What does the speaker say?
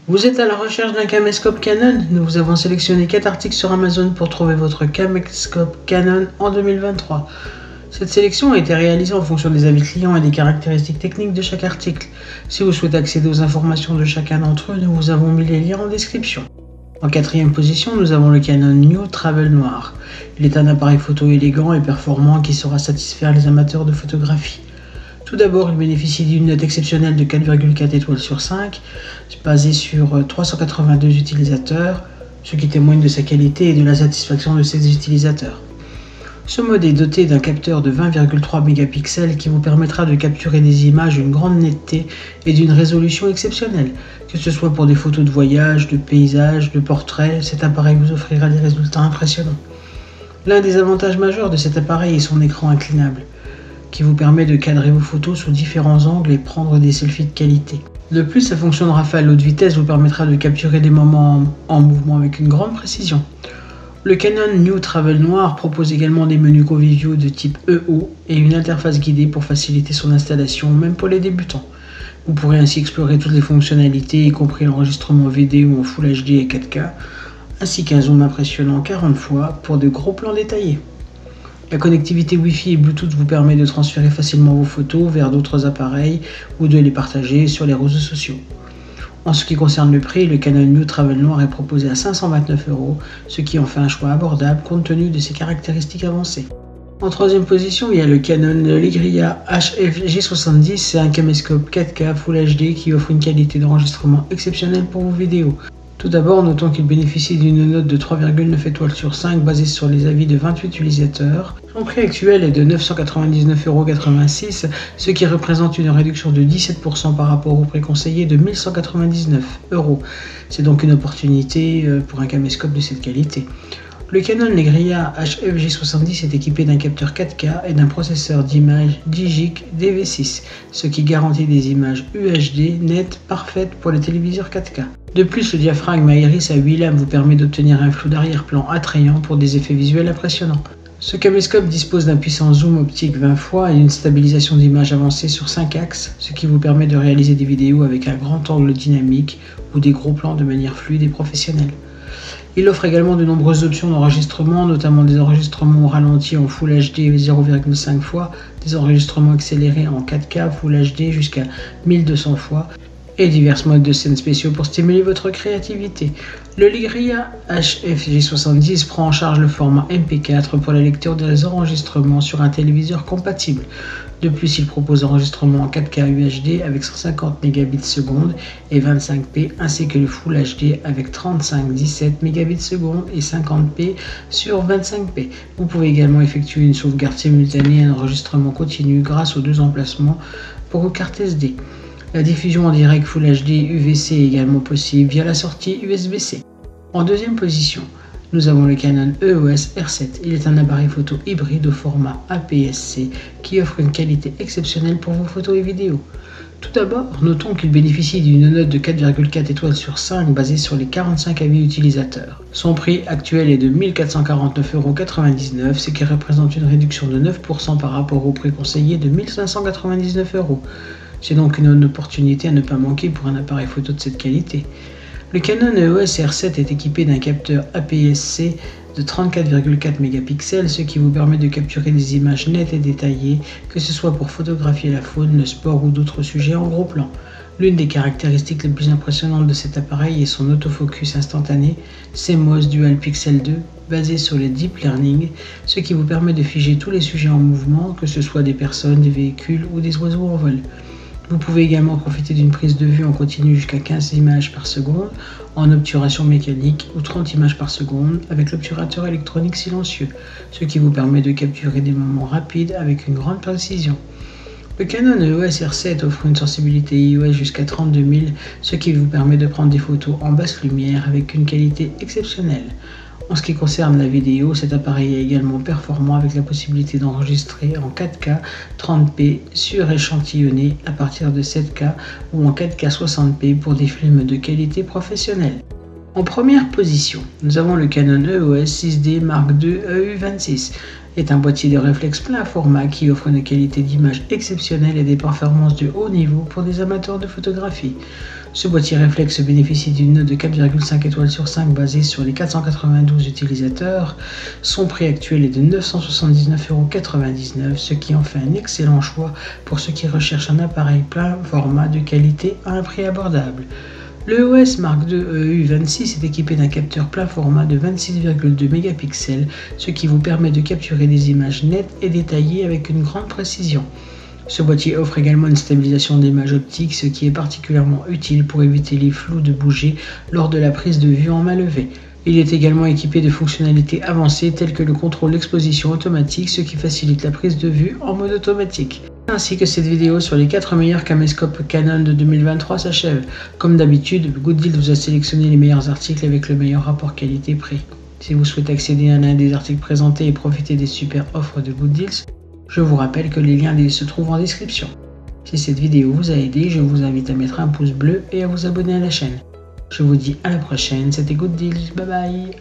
Vous êtes à la recherche d'un caméscope Canon? Nous vous avons sélectionné 4 articles sur Amazon pour trouver votre caméscope Canon en 2023. Cette sélection a été réalisée en fonction des avis clients et des caractéristiques techniques de chaque article. Si vous souhaitez accéder aux informations de chacun d'entre eux, nous vous avons mis les liens en description. En 4e position, nous avons le Canon New Travel Noir. Il est un appareil photo élégant et performant qui saura satisfaire les amateurs de photographie. Tout d'abord, il bénéficie d'une note exceptionnelle de 4,4 étoiles sur 5, basée sur 382 utilisateurs, ce qui témoigne de sa qualité et de la satisfaction de ses utilisateurs. Ce mode est doté d'un capteur de 20,3 mégapixels qui vous permettra de capturer des images d'une grande netteté et d'une résolution exceptionnelle. Que ce soit pour des photos de voyage, de paysages, de portraits, cet appareil vous offrira des résultats impressionnants. L'un des avantages majeurs de cet appareil est son écran inclinable, qui vous permet de cadrer vos photos sous différents angles et prendre des selfies de qualité. De plus, sa fonction de rafale haute vitesse vous permettra de capturer des moments en mouvement avec une grande précision. Le Canon New Travel Noir propose également des menus conviviaux de type EO et une interface guidée pour faciliter son installation, même pour les débutants. Vous pourrez ainsi explorer toutes les fonctionnalités, y compris l'enregistrement vidéo en Full HD et 4K, ainsi qu'un zoom impressionnant 40 fois pour de gros plans détaillés. La connectivité Wi-Fi et Bluetooth vous permet de transférer facilement vos photos vers d'autres appareils ou de les partager sur les réseaux sociaux. En ce qui concerne le prix, le Canon New Travel Noir est proposé à 529 €, ce qui en fait un choix abordable compte tenu de ses caractéristiques avancées. En 3e position, il y a le Canon Legria HF-G70, c'est un caméscope 4K Full HD qui offre une qualité d'enregistrement exceptionnelle pour vos vidéos. Tout d'abord, notons qu'il bénéficie d'une note de 3,9 étoiles sur 5 basée sur les avis de 28 utilisateurs. Son prix actuel est de 999,86 €, ce qui représente une réduction de 17% par rapport au prix conseillé de 1199 €. C'est donc une opportunité pour un caméscope de cette qualité. Le Canon Legria HF-G70 est équipé d'un capteur 4K et d'un processeur d'image Digic DV6, ce qui garantit des images UHD nettes parfaites pour les téléviseurs 4K. De plus, le diaphragme Iris à 8 lames vous permet d'obtenir un flou d'arrière-plan attrayant pour des effets visuels impressionnants. Ce caméscope dispose d'un puissant zoom optique 20 fois et d'une stabilisation d'image avancée sur 5 axes, ce qui vous permet de réaliser des vidéos avec un grand angle dynamique ou des gros plans de manière fluide et professionnelle. Il offre également de nombreuses options d'enregistrement, notamment des enregistrements au ralenti en Full HD 0,5 fois, des enregistrements accélérés en 4K Full HD jusqu'à 1200 fois, et divers modes de scènes spéciaux pour stimuler votre créativité. Le Legria HF-G70 prend en charge le format MP4 pour la lecture des enregistrements sur un téléviseur compatible. De plus, il propose enregistrement en 4K UHD avec 150 Mbps et 25p, ainsi que le Full HD avec 35-17 Mbps et 50p sur 25p. Vous pouvez également effectuer une sauvegarde simultanée et un enregistrement continu grâce aux 2 emplacements pour vos cartes SD. La diffusion en direct Full HD UVC est également possible via la sortie USB-C. En 2e position, nous avons le Canon EOS R7. Il est un appareil photo hybride au format APS-C qui offre une qualité exceptionnelle pour vos photos et vidéos. Tout d'abord, notons qu'il bénéficie d'une note de 4,4 étoiles sur 5 basée sur les 45 avis utilisateurs. Son prix actuel est de 1449,99 €, ce qui représente une réduction de 9% par rapport au prix conseillé de 1599 €. C'est donc une opportunité à ne pas manquer pour un appareil photo de cette qualité. Le Canon EOS R7 est équipé d'un capteur APS-C de 34,4 mégapixels, ce qui vous permet de capturer des images nettes et détaillées, que ce soit pour photographier la faune, le sport ou d'autres sujets en gros plan. L'une des caractéristiques les plus impressionnantes de cet appareil est son autofocus instantané CMOS Dual Pixel 2, basé sur le Deep Learning, ce qui vous permet de figer tous les sujets en mouvement, que ce soit des personnes, des véhicules ou des oiseaux en vol. Vous pouvez également profiter d'une prise de vue en continu jusqu'à 15 images par seconde, en obturation mécanique ou 30 images par seconde avec l'obturateur électronique silencieux, ce qui vous permet de capturer des moments rapides avec une grande précision. Le Canon EOS R7 offre une sensibilité iOS jusqu'à 32 000, ce qui vous permet de prendre des photos en basse lumière avec une qualité exceptionnelle. En ce qui concerne la vidéo, cet appareil est également performant avec la possibilité d'enregistrer en 4K 30p suréchantillonné à partir de 7K ou en 4K 60p pour des films de qualité professionnelle. En première position, nous avons le Canon EOS 6D Mark II EU26. C'est un boîtier de réflexe plein format qui offre une qualité d'image exceptionnelle et des performances de haut niveau pour des amateurs de photographie. Ce boîtier réflexe bénéficie d'une note de 4,5 étoiles sur 5 basée sur les 492 utilisateurs. Son prix actuel est de 979,99 €, ce qui en fait un excellent choix pour ceux qui recherchent un appareil plein format de qualité à un prix abordable. Le EOS Mark II EU26 est équipé d'un capteur plein format de 26,2 mégapixels, ce qui vous permet de capturer des images nettes et détaillées avec une grande précision. Ce boîtier offre également une stabilisation d'image optique, ce qui est particulièrement utile pour éviter les flous de bouger lors de la prise de vue en main levée. Il est également équipé de fonctionnalités avancées telles que le contrôle d'exposition automatique, ce qui facilite la prise de vue en mode automatique. Ainsi que cette vidéo sur les 4 meilleurs caméscopes Canon de 2023 s'achève. Comme d'habitude, Gooddeals vous a sélectionné les meilleurs articles avec le meilleur rapport qualité-prix. Si vous souhaitez accéder à l'un des articles présentés et profiter des super offres de Gooddeals, je vous rappelle que les liens se trouvent en description. Si cette vidéo vous a aidé, je vous invite à mettre un pouce bleu et à vous abonner à la chaîne. Je vous dis à la prochaine, c'était Gooddeals, bye bye.